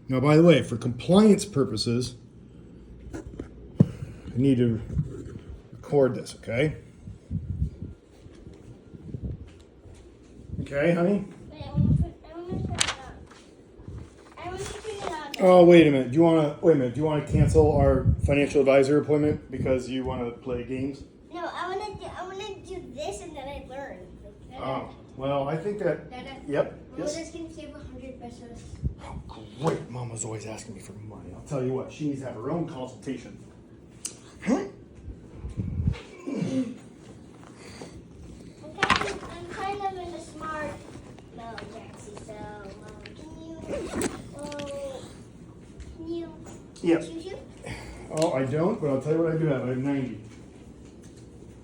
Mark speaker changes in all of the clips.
Speaker 1: Now, by the way, for compliance purposes, I need to record this, okay? Okay, honey?
Speaker 2: Wait, I want to turn it on. I want to turn it on.
Speaker 1: Oh, wait a minute. Do you want to cancel our financial advisor appointment because you want to play games?
Speaker 2: No, I want to do this and then I learn.
Speaker 1: Oh, well, I think that.
Speaker 2: Dada,
Speaker 1: Yep.
Speaker 2: Mama's
Speaker 1: Yes.
Speaker 2: going to save 100 pesos.
Speaker 1: Oh, great. Mama's always asking me for money. I'll tell you what. She needs to have her own consultation. Huh?
Speaker 2: Okay, I'm kind of in a smart mode, Jaxie. So, can you
Speaker 1: Yep.
Speaker 2: shoot?
Speaker 1: Oh, I don't, but I'll tell you what I do have. I have 90.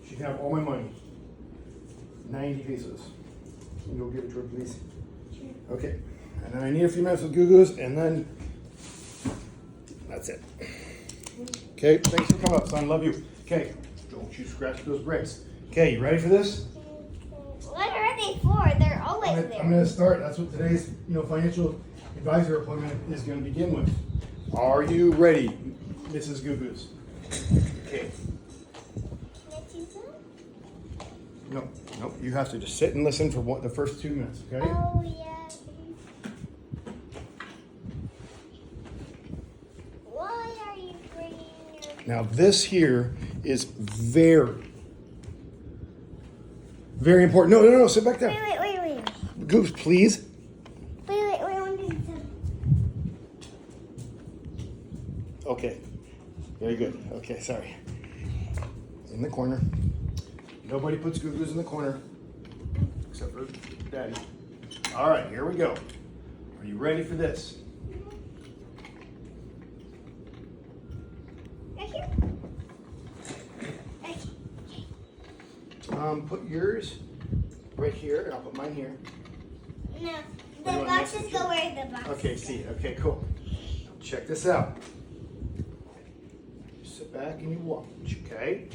Speaker 1: She can have all my money. 90 pesos. Can you go give it to her, please?
Speaker 2: Sure.
Speaker 1: Okay. And then I need a few minutes with Goo-Goos, and then that's it. Okay, thanks for coming up, son. Love you. Okay, don't you scratch those bricks. Okay, you ready for this?
Speaker 2: What are they for? They're always there.
Speaker 1: I'm going to start. That's what today's financial advisor appointment is going to begin with. Are you ready, Mrs. Goo-Goos? Okay. No, you have to just sit and listen for the first 2 minutes, okay?
Speaker 2: Oh, yeah. Why are you bringing your...
Speaker 1: Now this here is very, very important. No, sit back there.
Speaker 2: Wait.
Speaker 1: Goose, please.
Speaker 2: Wait, I want to do something.
Speaker 1: Okay, very good. Okay, sorry. In the corner. Nobody puts Goo-Goos in the corner, except for Daddy. All right, here we go. Are you ready for this?
Speaker 2: Right here.
Speaker 1: Put yours right here, and I'll put mine here.
Speaker 2: No,
Speaker 1: What do you
Speaker 2: the
Speaker 1: want
Speaker 2: boxes
Speaker 1: next?
Speaker 2: go where the boxes
Speaker 1: Okay,
Speaker 2: go.
Speaker 1: see. Okay, cool. Check this out. You sit back and you watch, okay?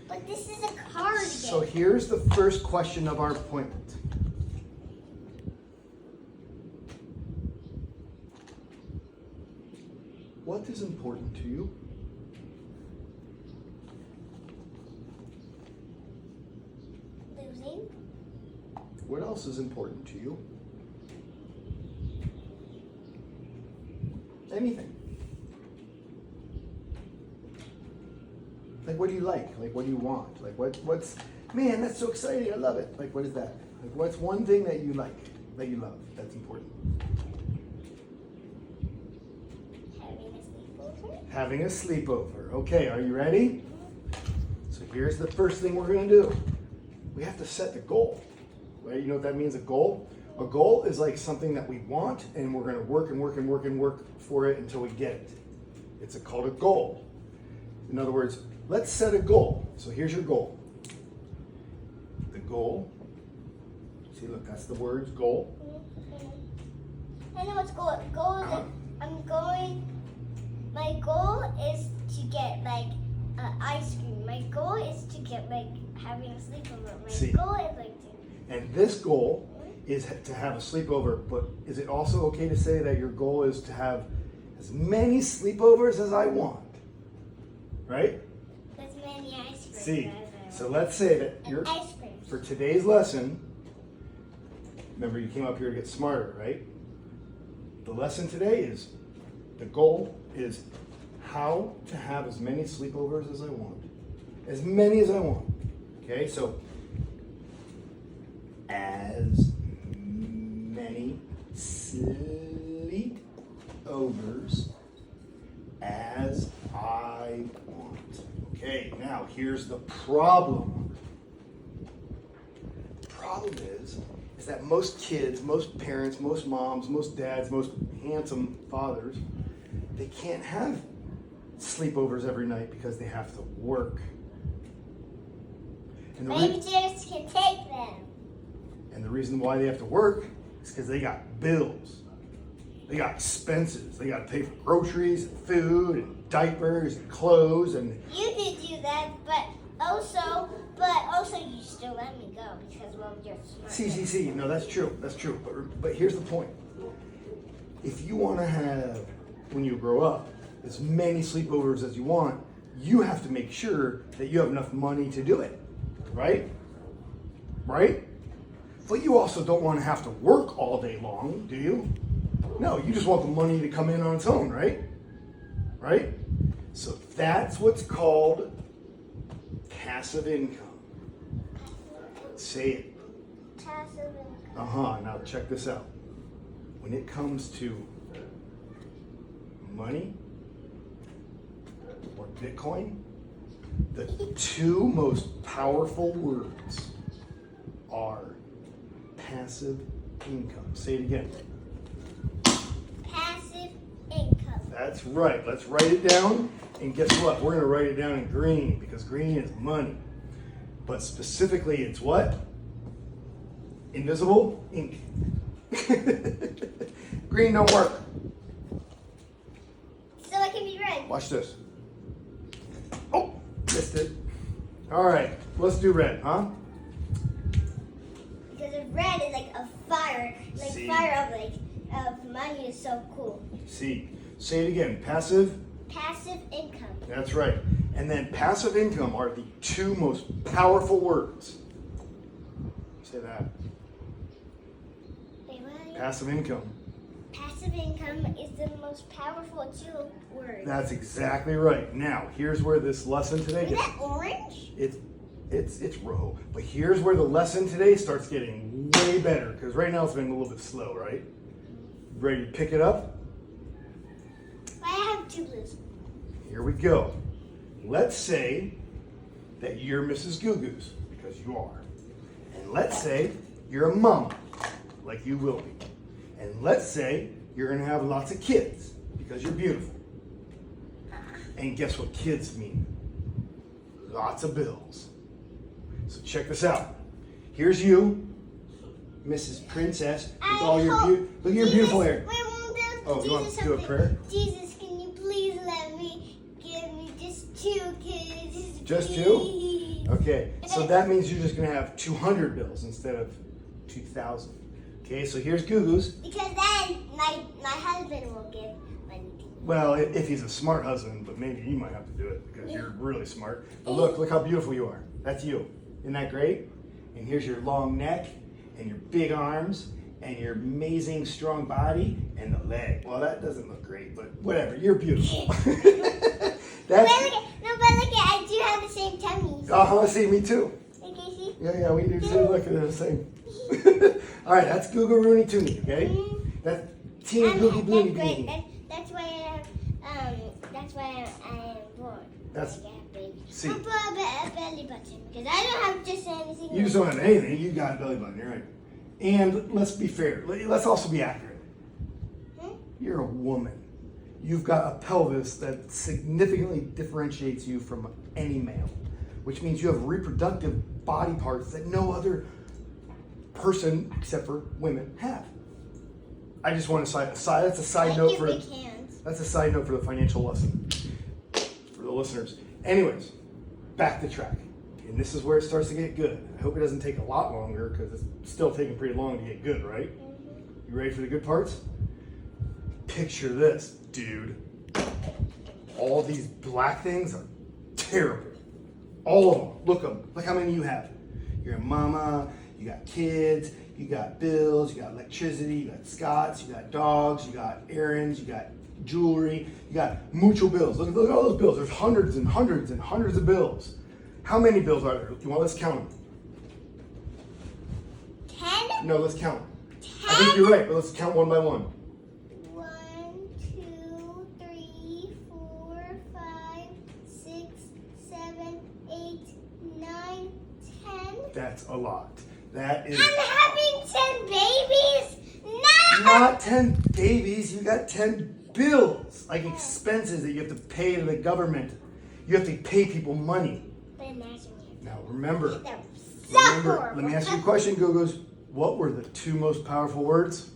Speaker 2: But this is a card game.
Speaker 1: So here's the first question of our appointment. What is important to you?
Speaker 2: Losing.
Speaker 1: What else is important to you? Anything. Like, what do you like? Like, what do you want? Like, what's, man, that's so exciting. I love it. Like, what is that? Like, what's one thing that you like, that you love, that's important?
Speaker 2: Having a sleepover.
Speaker 1: Having a sleepover. Okay, are you ready? So here's the first thing we're going to do. We have to set the goal. Right? You know what that means, a goal? A goal is like something that we want, and we're going to work and work and work and work for it until we get it. It's called a goal. In other words, let's set a goal. So here's your goal. The goal. See, look, that's the words, goal.
Speaker 2: I know what's goal. Goal is my goal is to get like ice cream. My goal is to get like having a sleepover. My
Speaker 1: See.
Speaker 2: goal is like to...
Speaker 1: And this goal is to have a sleepover, but is it also okay to say that your goal is to have as many sleepovers as I want? Right?
Speaker 2: As many ice cream.
Speaker 1: See,
Speaker 2: as I
Speaker 1: so
Speaker 2: want.
Speaker 1: let's say that
Speaker 2: And ice cream.
Speaker 1: for today's lesson, remember you came up here to get smarter, right? The lesson today is, the goal is how to have as many sleepovers as I want. As many as I want. Okay, so as many sleepovers as I want. Okay, now here's the problem. The problem is that most kids, most parents, most moms, most dads, most handsome fathers, they can't have sleepovers every night because they have to work. And the
Speaker 2: Babysitters can take them.
Speaker 1: And the reason why they have to work is because they got bills. They got expenses. They got to pay for groceries and food and diapers and clothes and...
Speaker 2: You did do that, but also you still let me go because you're smart.
Speaker 1: See. No, that's true. That's true. But here's the point. If you want to have when you grow up. As many sleepovers as you want, you have to make sure that you have enough money to do it, right? Right? But you also don't want to have to work all day long, do you? No, you just want the money to come in on its own, right? Right? So that's what's called passive income. Say it.
Speaker 2: Passive income.
Speaker 1: Now check this out. When it comes to money or Bitcoin, the two most powerful words are passive income. Say it again.
Speaker 2: Passive income.
Speaker 1: That's right. Let's write it down. And guess what? We're going to write it down in green because green is money. But specifically, it's what? Invisible ink. Green don't work.
Speaker 2: So it can be red.
Speaker 1: Watch this. Oh, missed it. All right, let's do red, huh?
Speaker 2: Because if red is like a fire, like
Speaker 1: See?
Speaker 2: fire of money is so cool.
Speaker 1: See, say it again. Passive.
Speaker 2: Passive income.
Speaker 1: That's right. And then passive income are the two most powerful words. Say that.
Speaker 2: Wait, what?
Speaker 1: Passive income.
Speaker 2: Passive income is the most powerful two words.
Speaker 1: That's exactly right. Now, here's where this lesson today
Speaker 2: Is
Speaker 1: gets.
Speaker 2: that orange?
Speaker 1: It's row. But here's where the lesson today starts getting way better because right now it's been a little bit slow, right? Ready to pick it up?
Speaker 2: I have two blues.
Speaker 1: Here we go. Let's say that you're Mrs. Goo Goose, because you are. And let's say you're a mama, like you will be. And let's say you're going to have lots of kids, because you're beautiful. And guess what kids mean? Lots of bills. So check this out. Here's you, Mrs. Princess, with all your look at your beautiful hair. Oh, you want to do a prayer?
Speaker 2: Jesus, can you please let me give me just 2 kids?
Speaker 1: Just 2? Okay, so that means you're just going to have 200 bills instead of 2,000. Okay, so here's Goo Goose.
Speaker 2: Because then my husband will give money to me.
Speaker 1: Well, if he's a smart husband, but maybe you might have to do it because you're really smart. But look how beautiful you are. That's you. Isn't that great? And here's your long neck and your big arms and your amazing strong body and the leg. Well, that doesn't look great, but whatever. You're beautiful.
Speaker 2: But look at, I do have the same tummy.
Speaker 1: See, me too.
Speaker 2: Okay, see?
Speaker 1: Yeah, we do too. Look, they're the same. All right, that's Google Rooney Tooney, okay? That's Teeny Googie Bloony Beanie.
Speaker 2: That's why I am born.
Speaker 1: That's see.
Speaker 2: I'm a belly button because I don't have just anything.
Speaker 1: You just don't have anything. You got a belly button. You're right. And let's be fair. Let's also be accurate. You're a woman. You've got a pelvis that significantly differentiates you from any male, which means you have reproductive body parts that no other person except for women have. I just want to that's a side note for that's a side note for the financial lesson for the listeners. Anyways, back to track. And this is where it starts to get good. I hope it doesn't take a lot longer because it's still taking pretty long to get good, right? You ready for the good parts? Picture this, dude. All these black things are terrible. All of them. Look them. Look how many you have. You're a mama, you got kids, you got bills, you got electricity, you got Scots, you got dogs, you got errands, you got jewelry, you got mucho bills. Look at all those bills. There's hundreds and hundreds and hundreds of bills. How many bills are there? Let's count them.
Speaker 2: 10?
Speaker 1: No, let's count them.
Speaker 2: 10?
Speaker 1: I think you're right, but let's count one by one.
Speaker 2: 1, 2, 3, 4, 5, 6, 7, 8, 9, 10.
Speaker 1: That's a lot. That is
Speaker 2: I'm having 10 babies? No!
Speaker 1: not 10 babies. You got 10 bills, like expenses that you have to pay to the government. You have to pay people money.
Speaker 2: But imagine it.
Speaker 1: Now remember,
Speaker 2: So
Speaker 1: let me ask you a question, Googles. What were the two most powerful words?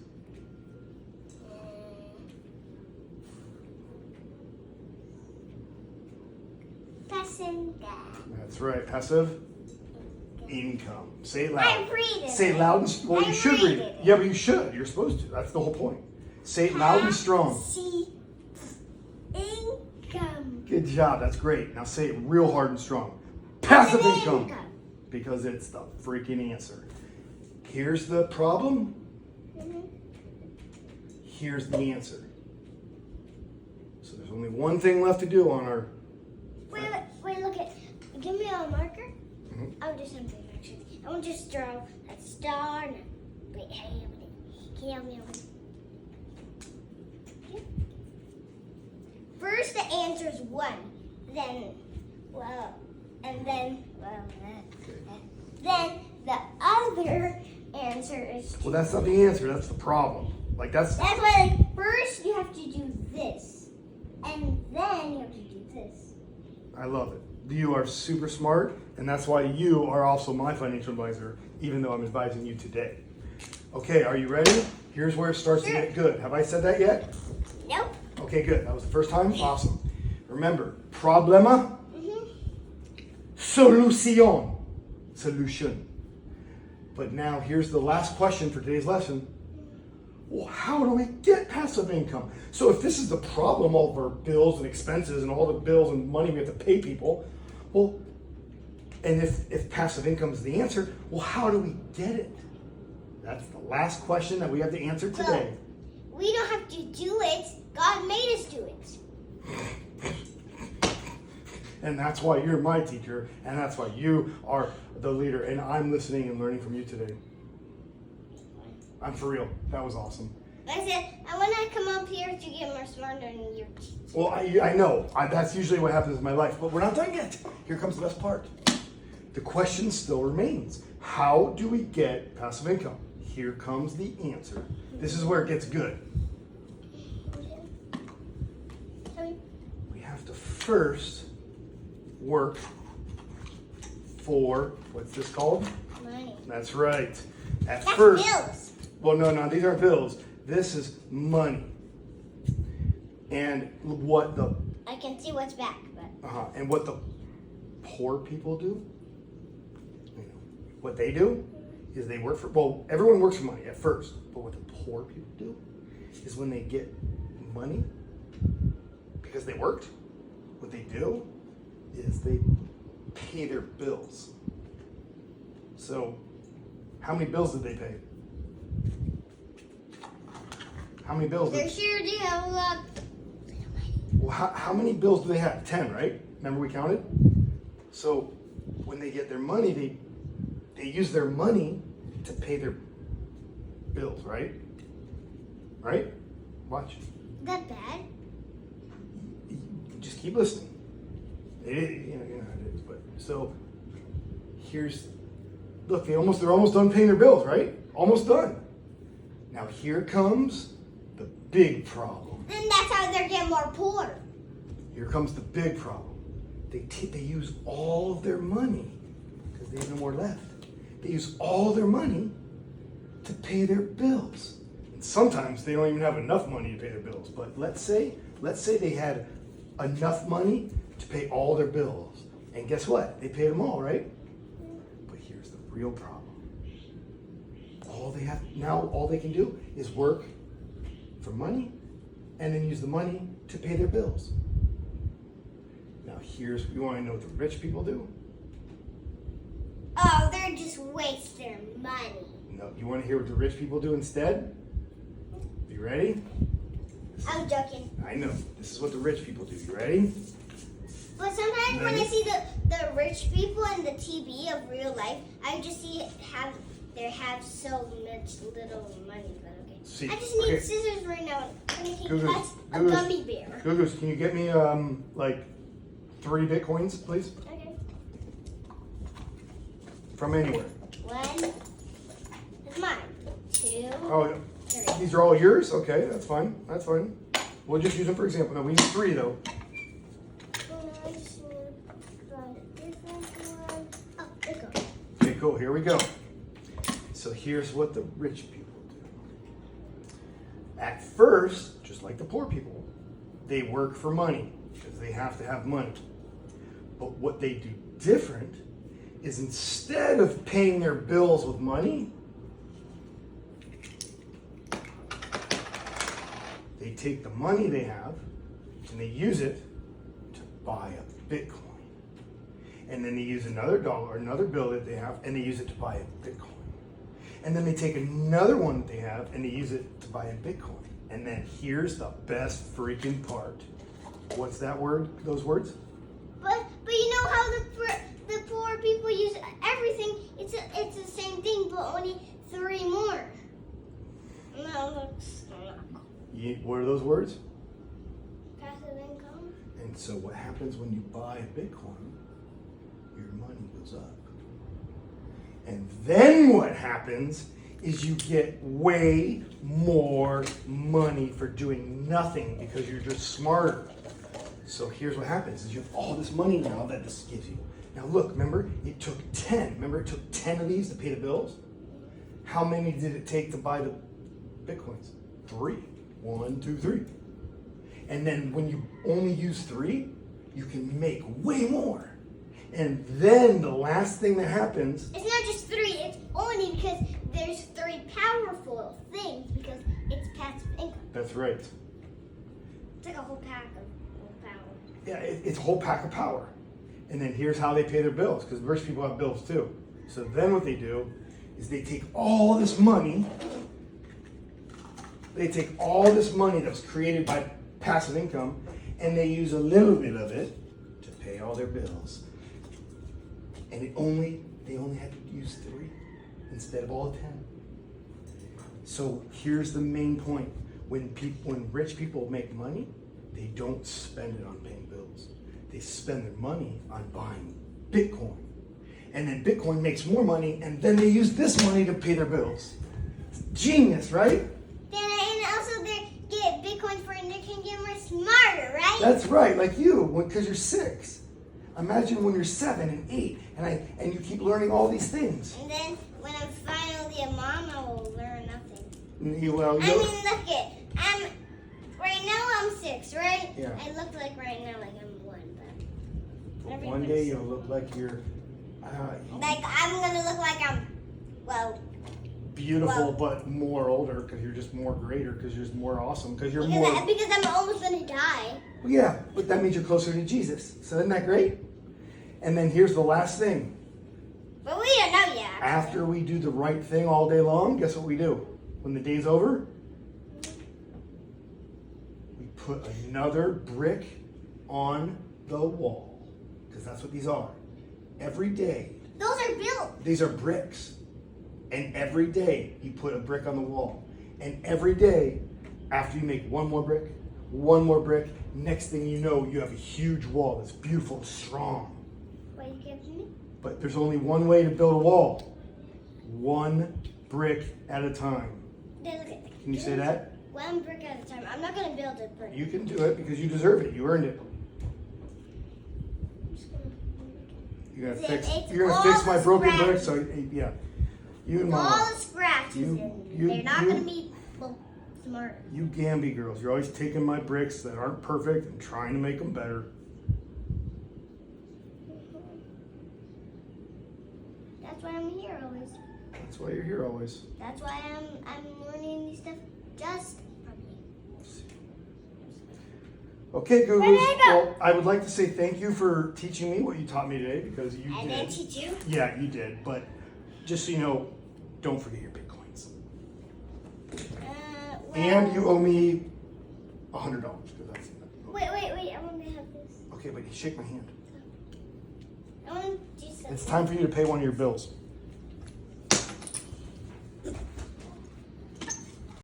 Speaker 2: Passive.
Speaker 1: That's right, passive income. Say it loud.
Speaker 2: I'm reading.
Speaker 1: Say it loud and well, you
Speaker 2: I'm
Speaker 1: should read
Speaker 2: reading
Speaker 1: it.
Speaker 2: it.
Speaker 1: Yeah, but you should. You're supposed to. That's the whole point. Say it loud and strong.
Speaker 2: See. income.
Speaker 1: Good job. That's great. Now say it real hard and strong. Passive income. Because it's the freaking answer. Here's the problem. Here's the answer. So there's only one thing left to do on our...
Speaker 2: Wait, look at... Give me a marker. I'll do something actually. I want to just draw a star. Wait, hey, can you help me open? Okay. First the answer is 1. Then the other answer is 2.
Speaker 1: Well, that's not the answer. That's the problem. Like that's
Speaker 2: why first you have to do this. And then you have to do this.
Speaker 1: I love it. You are super smart, and that's why you are also my financial advisor, even though I'm advising you today. Okay, are you ready? Here's where it starts to get good. Have I said that yet?
Speaker 2: Nope.
Speaker 1: Okay, good. That was the first time? Awesome. Remember, problema, solution. Solution. But now here's the last question for today's lesson. Well, how do we get passive income? So if this is the problem, all of our bills and expenses and all the bills and money we have to pay people, well, and if passive income is the answer, well, how do we get it? That's the last question that we have to answer today.
Speaker 2: Well, we don't have to do it. God made us do it.
Speaker 1: And that's why you're my teacher, and that's why you are the leader, and I'm listening and learning from you today. I'm for real. That was awesome.
Speaker 2: I said, I want to come up here to get more smarter than you.
Speaker 1: Well, I know. That's usually what happens in my life, but we're not done yet. Here comes the best part. The question still remains. How do we get passive income? Here comes the answer. This is where it gets good. We have to first work for, what's this called?
Speaker 2: Money.
Speaker 1: That's right. That's
Speaker 2: bills.
Speaker 1: Well, no, these aren't bills. This is money. And what the...
Speaker 2: I can see what's back, but...
Speaker 1: And what the poor people do, what they do is they work for... Well, everyone works for money at first. But what the poor people do is when they get money, because they worked, what they do is they pay their bills. So, how many bills did they pay? How many bills?
Speaker 2: They sure do have a lot.
Speaker 1: Well, how many bills do they have? 10, right? Remember we counted? So, when they get their money, they use their money to pay their bills, right? Right? Watch.
Speaker 2: That bad?
Speaker 1: Just keep listening. You know how it is. But so here's, look, they're almost done paying their bills, right? Almost done. Now here comes the big problem.
Speaker 2: Then that's how they're getting more poor.
Speaker 1: Here comes the big problem. They use all of their money because they have no more left. They use all their money to pay their bills. And sometimes they don't even have enough money to pay their bills. But let's say they had enough money to pay all their bills. And guess what? They paid them all, right? But here's the real problem. All they can do is work for money and then use the money to pay their bills. Now you want to know what the rich people do?
Speaker 2: Oh, they're just waste their money.
Speaker 1: No, you want to hear what the rich people do instead? You ready?
Speaker 2: I'm joking.
Speaker 1: I know. This is what the rich people do. You ready?
Speaker 2: But sometimes when I see the rich people in the TV of real life, I just see they have so much little money. But okay.
Speaker 1: See,
Speaker 2: I just need scissors right now. I can cut a
Speaker 1: Googles,
Speaker 2: gummy bear.
Speaker 1: Googles, can you get me like 3 Bitcoins, please?
Speaker 2: Okay.
Speaker 1: From anywhere.
Speaker 2: 1 is mine. 2.
Speaker 1: Oh,
Speaker 2: 3.
Speaker 1: these are all yours? Okay, that's fine. That's fine. We'll just use them for example. No, we need 3 though. Okay, cool. Here we go. So here's what the rich people do. At first, just like the poor people, they work for money because they have to have money. But what they do different is instead of paying their bills with money, they take the money they have and they use it to buy a Bitcoin. And then they use another dollar, another bill that they have, and they use it to buy a Bitcoin. And then they take another one that they have, and they use it to buy a Bitcoin. And then here's the best freaking part. What's that word? Those words?
Speaker 2: But you know how the poor people use everything? It's the same thing, but only 3 more. No,
Speaker 1: What are those words?
Speaker 2: passive income.
Speaker 1: And so what happens when you buy a Bitcoin? Your money goes up. And then what happens is you get way more money for doing nothing because you're just smarter. So here's what happens is you have all this money now that this gives you. Now look, remember, it took 10. Remember, it took 10 of these to pay the bills? How many did it take to buy the Bitcoins? 3. 1, 2, 3. And then when you only use 3, you can make way more. And then the last thing that happens...
Speaker 2: It's not just 3, it's only because there's 3 powerful things because it's passive income.
Speaker 1: That's right.
Speaker 2: It's like a whole pack of power.
Speaker 1: Yeah, it's a whole pack of power. And then here's how they pay their bills, because rich people have bills too. So then what they do is they take all this money, that was created by passive income, and they use a little bit of it to pay all their bills. And they only had to use 3 instead of all 10. So here's the main point. When rich people make money, they don't spend it on paying bills. They spend their money on buying Bitcoin. And then Bitcoin makes more money, and then they use this money to pay their bills. It's genius, right?
Speaker 2: And also they get Bitcoin for and they can get more smarter, right?
Speaker 1: That's right, like you, because you're 6. Imagine when you're 7 and 8, and you keep learning all these things.
Speaker 2: And then when I'm finally a mom, I will learn nothing.
Speaker 1: Well,
Speaker 2: Look it. Right now I'm 6, right?
Speaker 1: Yeah.
Speaker 2: I look like right now like I'm 1, but
Speaker 1: one day you'll look like you're
Speaker 2: like I'm gonna look like I'm
Speaker 1: beautiful, but more older because you're just more greater, because you're just more awesome, because you're more.
Speaker 2: Because I'm almost gonna die.
Speaker 1: Well, yeah, but that means you're closer to Jesus. So isn't that great? And then here's the last thing.
Speaker 2: But we don't know yet.
Speaker 1: After we do the right thing all day long, guess what we do? When the day's over, we put another brick on the wall. Because that's what these are. Every day.
Speaker 2: Those are built.
Speaker 1: These are bricks. And every day you put a brick on the wall. And every day, after you make one more brick, next thing you know, you have a huge wall that's beautiful, strong.
Speaker 2: What you giving me?
Speaker 1: But there's only one way to build a wall. 1 brick at a time. Can you say that?
Speaker 2: 1 brick at a time. I'm not gonna build a brick.
Speaker 1: You can do it because you deserve it. You earned it. You're gonna fix my broken brick. So yeah, you and Mama.
Speaker 2: All the scratches in. They're not gonna be smart.
Speaker 1: You Gamby girls, you're always taking my bricks that aren't perfect and trying to make them better.
Speaker 2: That's why I'm here always.
Speaker 1: That's why you're here always.
Speaker 2: That's why I'm learning these stuff just from you.
Speaker 1: Okay, Googles. Well, I would like to say thank you for teaching me what you taught me today, because you did.
Speaker 2: I didn't teach you.
Speaker 1: Yeah, you did. But just so you know, don't forget your Bitcoins. And you owe me $100 because that's.
Speaker 2: Wait! I want to have this.
Speaker 1: Okay, but shake my hand.
Speaker 2: I want to do something.
Speaker 1: It's time for you to pay one of your bills.